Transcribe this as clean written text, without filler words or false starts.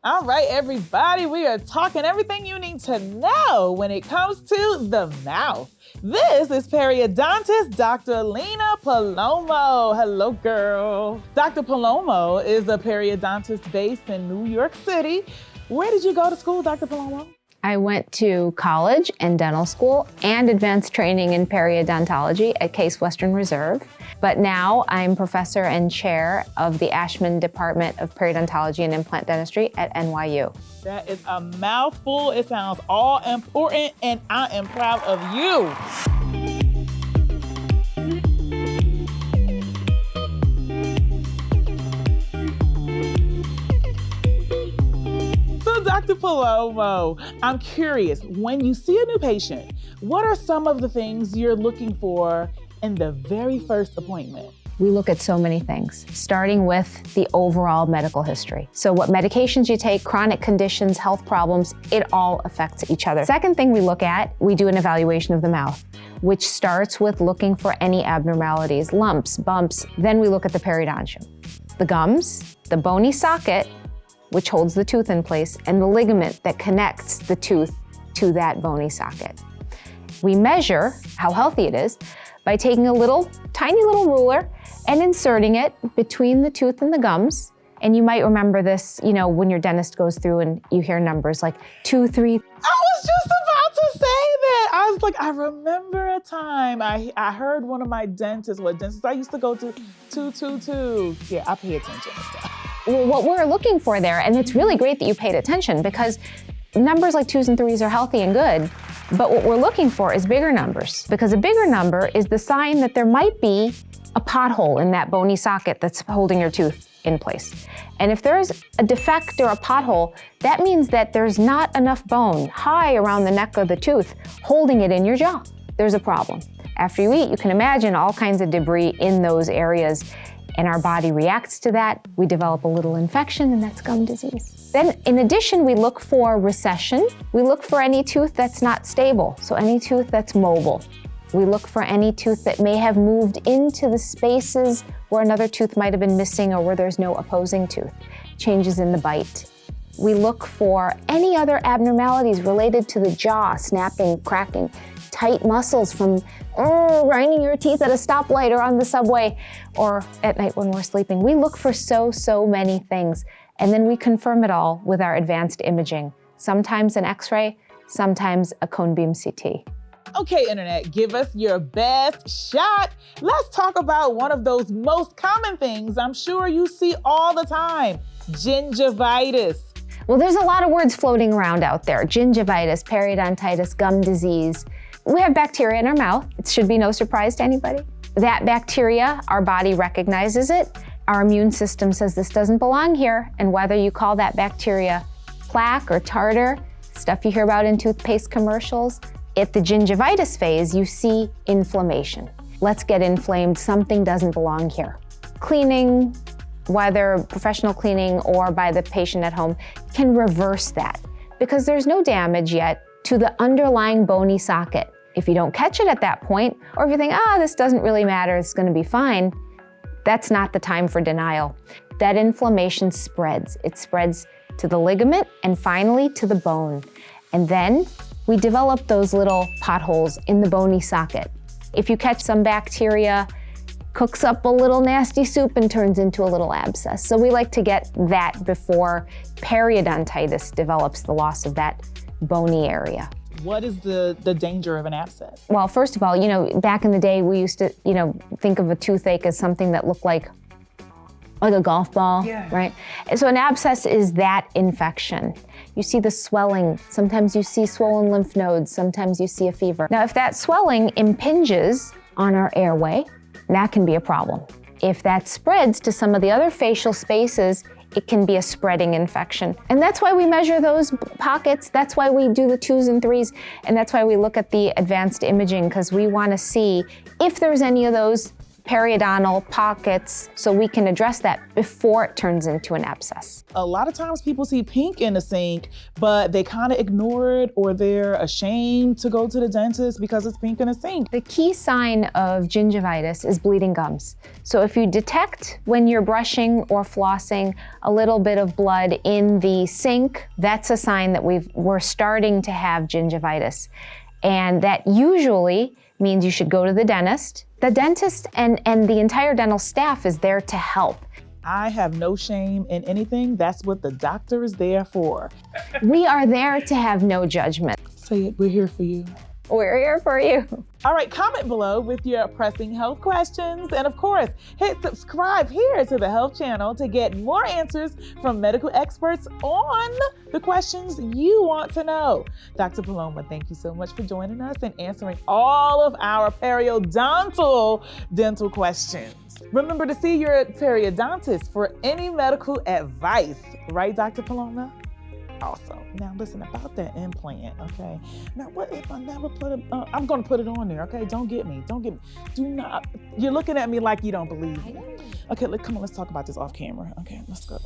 All right, everybody, we are talking everything you need to know when it comes to the mouth. This is Periodontist Dr. Leena Palomo. Hello, girl. Dr. Palomo is a periodontist based in New York City. Where did you go to school, Dr. Palomo? I went to college and dental school and advanced training in periodontology at Case Western Reserve. But now I'm professor and chair of the Ashman Department of Periodontology and Implant Dentistry at NYU. That is a mouthful. It sounds all important, and I am proud of you. Dr. Palomo, I'm curious, when you see a new patient, what are some of the things you're looking for in the very first appointment? We look at so many things, starting with the overall medical history. So what medications you take, chronic conditions, health problems, it all affects each other. Second thing we look at, we do an evaluation of the mouth, which starts with looking for any abnormalities, lumps, bumps. Then we look at the periodontium, the gums, the bony socket, which holds the tooth in place, and the ligament that connects the tooth to that bony socket. We measure how healthy it is by taking a tiny little ruler and inserting it between the tooth and the gums. And you might remember this, when your dentist goes through and you hear numbers like 2, 3. I was just about to say that. I was like, I remember a time I heard one of my dentists, what dentist I used to go to, 222. Yeah, I pay attention and stuff. Well, what we're looking for there, and it's really great that you paid attention because numbers like 2s and 3s are healthy and good, but what we're looking for is bigger numbers because a bigger number is the sign that there might be a pothole in that bony socket that's holding your tooth in place. And if there's a defect or a pothole, that means that there's not enough bone high around the neck of the tooth holding it in your jaw. There's a problem. After you eat, you can imagine all kinds of debris in those areas, and our body reacts to that. We develop a little infection, and that's gum disease. Then, in addition, we look for recession. We look for any tooth that's not stable, so any tooth that's mobile. We look for any tooth that may have moved into the spaces where another tooth might have been missing or where there's no opposing tooth. Changes in the bite. We look for any other abnormalities related to the jaw, snapping, cracking, tight muscles from grinding your teeth at a stoplight or on the subway or at night when we're sleeping. We look for so many things, and then we confirm it all with our advanced imaging. Sometimes an X-ray, sometimes a cone beam CT. Okay, Internet, give us your best shot. Let's talk about one of those most common things I'm sure you see all the time, gingivitis. Well, there's a lot of words floating around out there. Gingivitis, periodontitis, gum disease. We have bacteria in our mouth. It should be no surprise to anybody. That bacteria, our body recognizes it. Our immune system says this doesn't belong here. And whether you call that bacteria plaque or tartar, stuff you hear about in toothpaste commercials, at the gingivitis phase, you see inflammation. Let's get inflamed. Something doesn't belong here. Cleaning, whether professional cleaning or by the patient at home, can reverse that because there's no damage yet to the underlying bony socket. If you don't catch it at that point, or if you think, this doesn't really matter, it's gonna be fine, that's not the time for denial. That inflammation spreads. It spreads to the ligament and finally to the bone. And then we develop those little potholes in the bony socket. If you catch some bacteria, cooks up a little nasty soup and turns into a little abscess. So we like to get that before periodontitis develops the loss of that bony area. What is the danger of an abscess? Well, first of all, back in the day, we used to, think of a toothache as something that looked like a golf ball, right? And so an abscess is that infection. You see the swelling. Sometimes you see swollen lymph nodes. Sometimes you see a fever. Now, if that swelling impinges on our airway, that can be a problem. If that spreads to some of the other facial spaces, it can be a spreading infection. And that's why we measure those pockets. That's why we do the 2s and 3s. And that's why we look at the advanced imaging, because we want to see if there's any of those periodontal pockets so we can address that before it turns into an abscess. A lot of times people see pink in the sink, but they kind of ignore it or they're ashamed to go to the dentist because it's pink in the sink. The key sign of gingivitis is bleeding gums. So if you detect when you're brushing or flossing a little bit of blood in the sink, that's a sign that we're starting to have gingivitis. And that usually means you should go to the dentist. The dentist and the entire dental staff is there to help. I have no shame in anything. That's what the doctor is there for. We are there to have no judgment. Say it, we're here for you. We're here for you. All right, comment below with your pressing health questions. And of course, hit subscribe here to the Health Channel to get more answers from medical experts on the questions you want to know. Dr. Palomo, thank you so much for joining us and answering all of our periodontal dental questions. Remember to see your periodontist for any medical advice, right, Dr. Palomo? Also, now listen about that implant, okay? Now, what if I never put it, I'm gonna put it on there, okay? Don't get me, do not, you're looking at me like you don't believe me. Okay, come on, let's talk about this off camera. Okay, let's go.